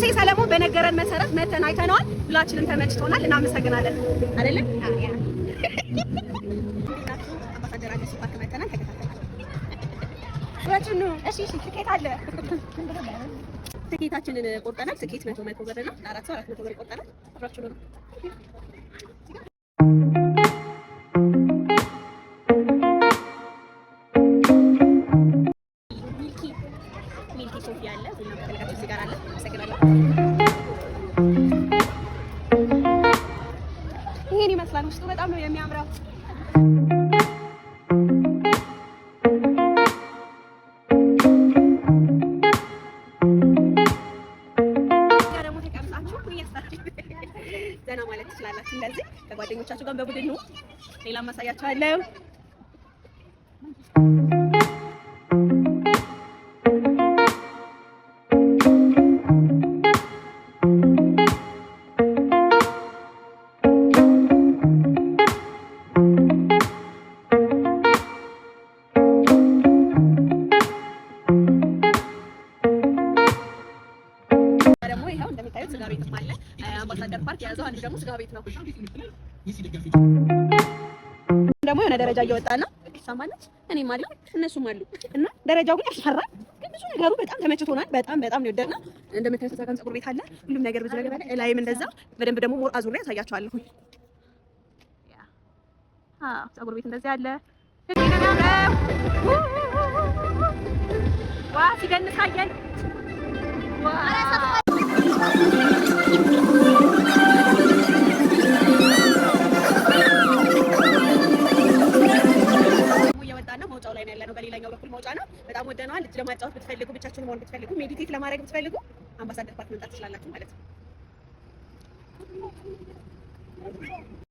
ሙሴ ሰለሞን በነገረን መሰረት መተን አይተነዋል። ሁላችንም ተመችቶናል። እናመሰግናለን። አይደለ? አምባሳደር አዲስ ፓርክ መተናል። ተከታተሉ። እሺ ትኬት አለ። ትኬታችንን ቆርጠናል። ትኬት 100 ብር ነው። ለአራት ሰው 400 ብር ቆርጠናል። አብራችሁ ነው። ሚልኪ ሶፊ አለ። ቡና ከፈለጋችሁ እዚህ ጋር አለ። አመሰግናለሁ። ይሄን ይመስላል። ውስጡ በጣም ነው የሚያምረው። ደግሞ ተቀምጣችሁ ዘና ማለት ትችላላችሁ። እንደዚህ ከጓደኞቻችሁ ጋር በቡድን ነው። ሌላ ማሳያችኋለሁ። ስጋ ቤት አለ። አምባሳደር ፓርክ የያዘው አንዱ ደግሞ ስጋ ቤት ነው። ደግሞ የሆነ ደረጃ እየወጣን ነው። ሰማነች እኔም አለ እነሱም አሉ እና ደረጃው ግን ያስፈራል። ግን ብዙ ነገሩ በጣም ተመችቶናል። በጣም ነው የወደድነው። እንደምታዩት ተሳካም ፀጉር ቤት አለ። ሁሉም ነገር ብዙ ነገር አለ። ላይም እንደዛ በደንብ ደግሞ ሞር አዙሪያ ያሳያችኋለሁ። ፀጉር ቤት እንደዚህ አለ። ዋ ሲገንስ አየን። እየወጣን ነው። መውጫው ላይ ነው ያለነው። በሌላኛው በኩል መውጫ ነው። በጣም ወደነዋል። ልጅ ለማጫወት ብትፈልጉ፣ ብቻችሁን መሆን ብትፈልጉ፣ ሜዲቴት ለማድረግ ብትፈልጉ አምባሳደር ፓርክ መምጣት ትችላላችሁ ማለት ነው።